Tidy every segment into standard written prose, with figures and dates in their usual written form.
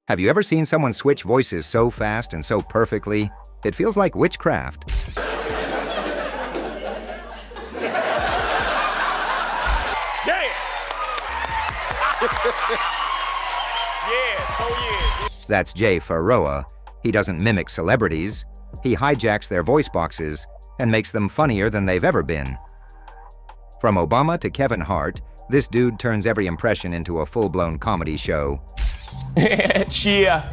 Have you ever seen someone switch voices so fast and so perfectly? It feels like witchcraft. That's Jay Pharoah. He doesn't mimic celebrities. He hijacks their voice boxes and makes them funnier than they've ever been. From Obama to Kevin Hart, this dude turns every impression into a full-blown comedy show. Cheer.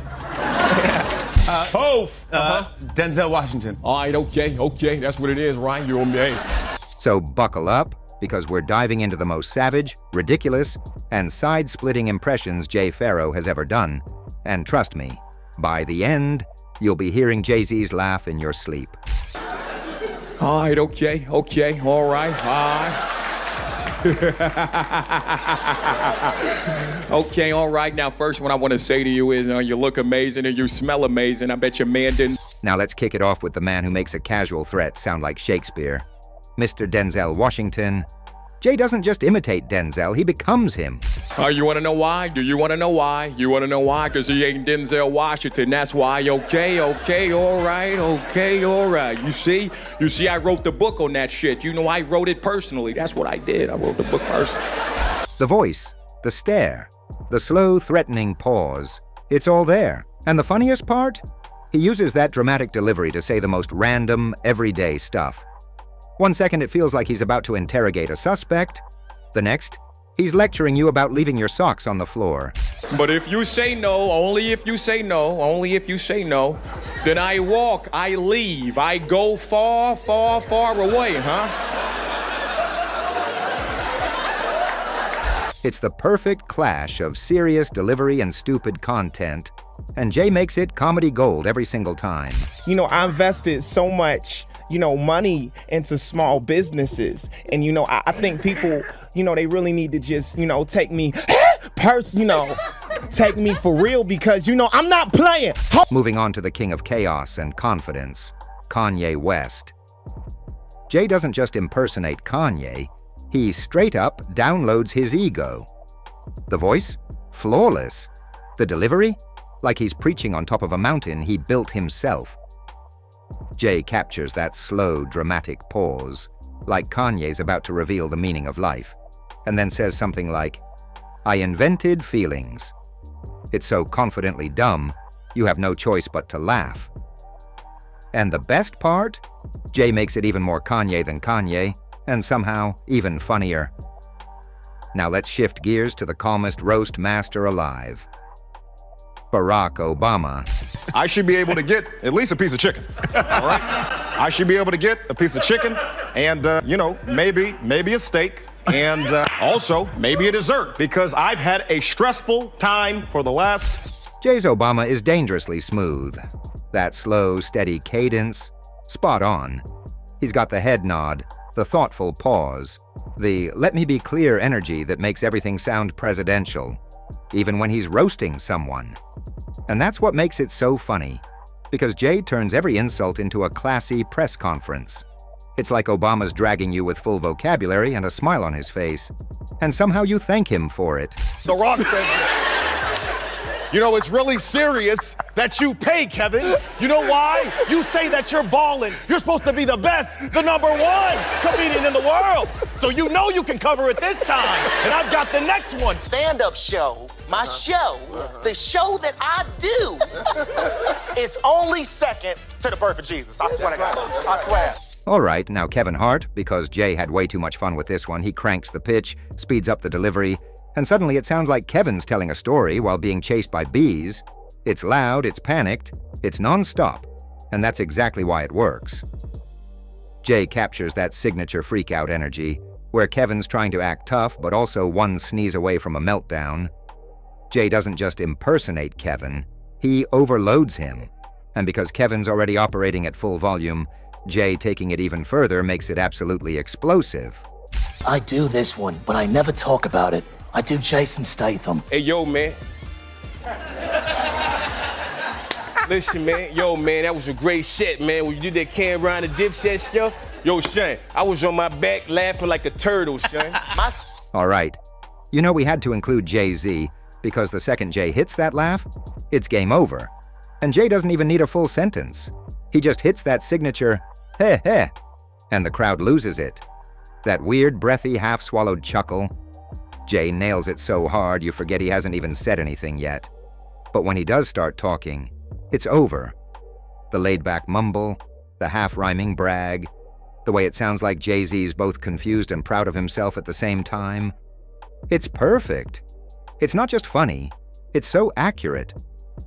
Denzel Washington. All right, okay, that's what it is, right? You're on me. So buckle up, because we're diving into the most savage, ridiculous, and side-splitting impressions Jay Pharoah has ever done. And trust me, by the end, you'll be hearing Jay-Z's laugh in your sleep. All right, okay, all right. Okay, all right. Now, first one I want to say to you is you look amazing and you smell amazing. I bet your man didn't. Now let's kick it off with the man who makes a casual threat sound like Shakespeare. Mr. Denzel Washington. Jay doesn't just imitate Denzel, he becomes him. You want to know why? Do you want to know why? You want to know why? Because he ain't Denzel Washington. That's why. Okay, all right. You see, I wrote the book on that shit. You know, I wrote it personally. That's what I did. I wrote the book personally. The voice, the stare, the slow, threatening pause. It's all there. And the funniest part? He uses that dramatic delivery to say the most random, everyday stuff. 1 second it feels like he's about to interrogate a suspect. The next, he's lecturing you about leaving your socks on the floor. But if you say no, only if you say no, then I walk, I leave, I go far, far, far away, huh? It's the perfect clash of serious delivery and stupid content, and Jay makes it comedy gold every single time. You know, I invested so much, money into small businesses. And, I think people, they really need to just, take me, take me for real because, I'm not playing. Moving on to the king of chaos and confidence, Kanye West. Jay doesn't just impersonate Kanye, he straight up downloads his ego. The voice? Flawless. The delivery? Like he's preaching on top of a mountain he built himself. Jay captures that slow, dramatic pause, like Kanye's about to reveal the meaning of life, and then says something like, "I invented feelings." It's so confidently dumb, you have no choice but to laugh. And the best part? Jay makes it even more Kanye than Kanye, and somehow even funnier. Now let's shift gears to the calmest roast master alive. Barack Obama. I should be able to get at least a piece of chicken, all right? I should be able to get a piece of chicken and, maybe a steak and also maybe a dessert because I've had a stressful time for the last... Jay's Obama is dangerously smooth. That slow, steady cadence, spot on. He's got the head nod, the thoughtful pause, the let me be clear energy that makes everything sound presidential, even when he's roasting someone. And that's what makes it so funny, because Jay turns every insult into a classy press conference. It's like Obama's dragging you with full vocabulary and a smile on his face, and somehow you thank him for it. The Rock says this. It's really serious that you pay, Kevin. You know why? You say that you're balling. You're supposed to be the best, the #1 comedian in the world. So you know you can cover it this time. And I've got the next one. Stand-up show, my show, the show that I do, is only second to the birth of Jesus. I swear to God. I swear. All right, now Kevin Hart, because Jay had way too much fun with this one, he cranks the pitch, speeds up the delivery, and suddenly it sounds like Kevin's telling a story while being chased by bees. It's loud, it's panicked, it's non-stop, and that's exactly why it works. Jay captures that signature freak-out energy, where Kevin's trying to act tough but also one sneeze away from a meltdown. Jay doesn't just impersonate Kevin, he overloads him. And because Kevin's already operating at full volume, Jay taking it even further makes it absolutely explosive. I do this one, but I never talk about it. I do Jason Statham. Hey, yo, man. Listen, man. Yo, man, that was a great set, man. When you did that Cam Ryan and Dipset stuff. Yo, Shane, I was on my back laughing like a turtle, Shane. All right. We had to include Jay-Z, because the second Jay hits that laugh, it's game over. And Jay doesn't even need a full sentence. He just hits that signature, heh heh, and the crowd loses it. That weird, breathy, half-swallowed chuckle. Jay nails it so hard you forget he hasn't even said anything yet. But when he does start talking, it's over. The laid-back mumble, the half-rhyming brag, the way it sounds like Jay-Z's both confused and proud of himself at the same time. It's perfect. It's not just funny, it's so accurate.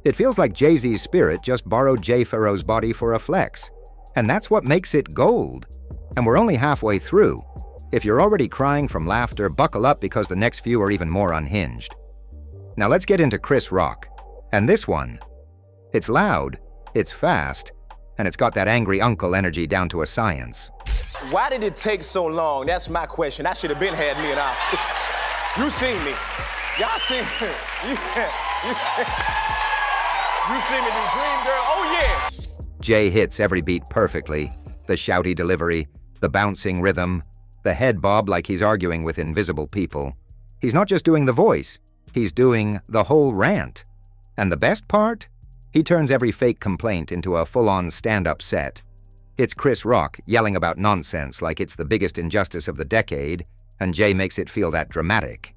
It feels like Jay-Z's spirit just borrowed Jay Pharoah's body for a flex. And that's what makes it gold. And we're only halfway through. If you're already crying from laughter, buckle up because the next few are even more unhinged. Now let's get into Chris Rock. And this one. It's loud, it's fast, and it's got that angry uncle energy down to a science. Why did it take so long? That's my question. I should have been had me an Oscar. You seen me. Y'all seen me. You seen me do Dream Girl? Oh yeah. Jay hits every beat perfectly. The shouty delivery, the bouncing rhythm, the head bob like he's arguing with invisible people. He's not just doing the voice, he's doing the whole rant. And the best part? He turns every fake complaint into a full-on stand-up set. It's Chris Rock yelling about nonsense like it's the biggest injustice of the decade, and Jay makes it feel that dramatic.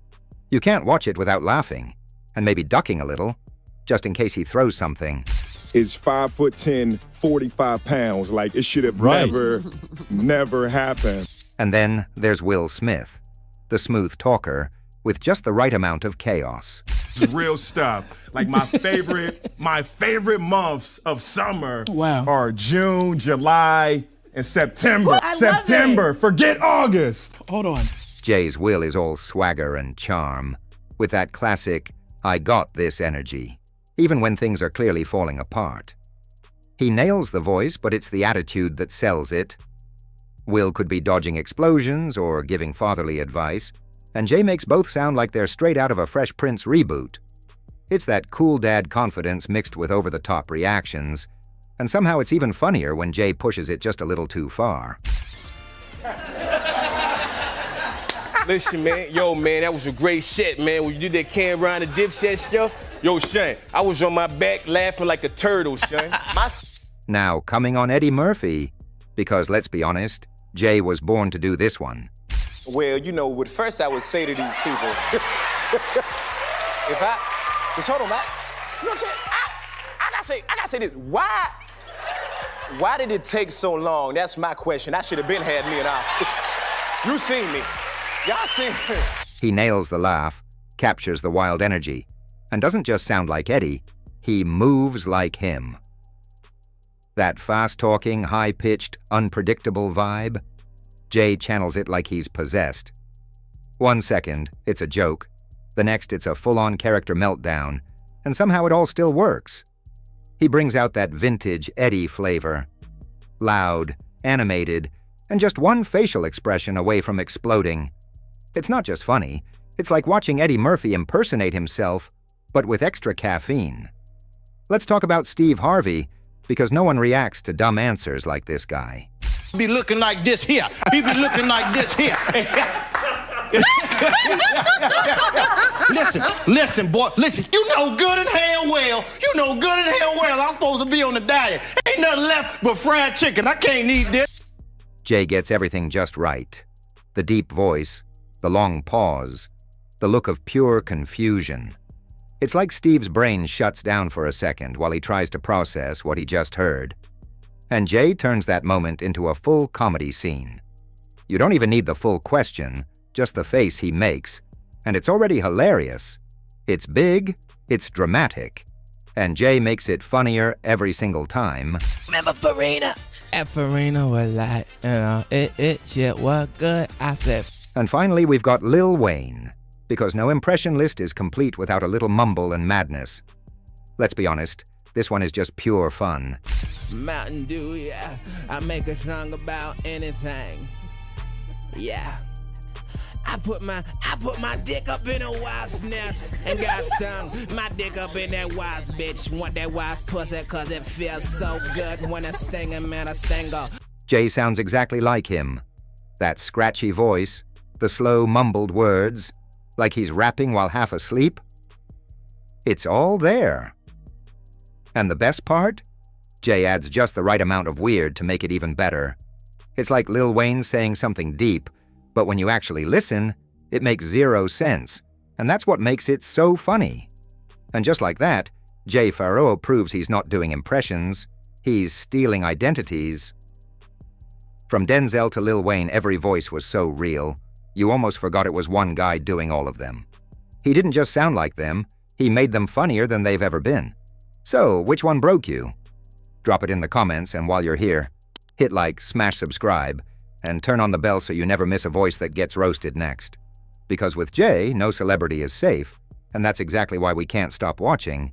You can't watch it without laughing, and maybe ducking a little, just in case he throws something. Is 5'10", 45 pounds. Like, it should have never happened. And then there's Will Smith, the smooth talker, with just the right amount of chaos. Real stuff. Like my favorite months of summer are June, July, and September. September, forget August. Hold on. Jay's Will is all swagger and charm, with that classic, I got this energy, even when things are clearly falling apart. He nails the voice, but it's the attitude that sells it. Will could be dodging explosions or giving fatherly advice, and Jay makes both sound like they're straight out of a Fresh Prince reboot. It's that cool dad confidence mixed with over-the-top reactions, and somehow it's even funnier when Jay pushes it just a little too far. Listen, man. Yo, man, that was a great set, man. When you did that Cam Ryan and Dipset stuff, yo, Shane, I was on my back laughing like a turtle, Shane. Now, coming on Eddie Murphy, because let's be honest, Jay was born to do this one. Well, you know, what first I would say to these people, just hold on, man. You know what I'm saying? I gotta say this. Why did it take so long? That's my question. I should have been had me an Oscar. You seen me. Y'all seen me. He nails the laugh, captures the wild energy, and doesn't just sound like Eddie, he moves like him. That fast-talking, high-pitched, unpredictable vibe, Jay channels it like he's possessed. 1 second, it's a joke. The next, it's a full-on character meltdown, and somehow it all still works. He brings out that vintage Eddie flavor. Loud, animated, and just one facial expression away from exploding. It's not just funny, it's like watching Eddie Murphy impersonate himself, but with extra caffeine. Let's talk about Steve Harvey, because no one reacts to dumb answers like this guy. Be looking like this here. He be looking like this here. Listen, boy, listen. You know good and hell well. I'm supposed to be on the diet. Ain't nothing left but fried chicken. I can't eat this. Jay gets everything just right. The deep voice, the long pause, the look of pure confusion. It's like Steve's brain shuts down for a second while he tries to process what he just heard. And Jay turns that moment into a full comedy scene. You don't even need the full question, just the face he makes, and it's already hilarious. It's big, it's dramatic, and Jay makes it funnier every single time. Remember Farina? And Farina was like, it shit was good. I said. And finally, we've got Lil Wayne, because no impression list is complete without a little mumble and madness. Let's be honest, this one is just pure fun. Mountain Dew, yeah. I make a song about anything. Yeah. I put my dick up in a wild nest and got stung. My dick up in that wise bitch. Want that wise pussy cause it feels so good when it's stinging, man, a stinger. Jay sounds exactly like him. That scratchy voice, the slow mumbled words, like he's rapping while half asleep. It's all there. And the best part? Jay adds just the right amount of weird to make it even better. It's like Lil Wayne saying something deep, but when you actually listen, it makes zero sense, and that's what makes it so funny. And just like that, Jay Pharoah proves he's not doing impressions, he's stealing identities. From Denzel to Lil Wayne, every voice was so real, you almost forgot it was one guy doing all of them. He didn't just sound like them, he made them funnier than they've ever been. So, which one broke you? Drop it in the comments, and while you're here, hit like, smash subscribe, and turn on the bell so you never miss a voice that gets roasted next. Because with Jay, no celebrity is safe, and that's exactly why we can't stop watching,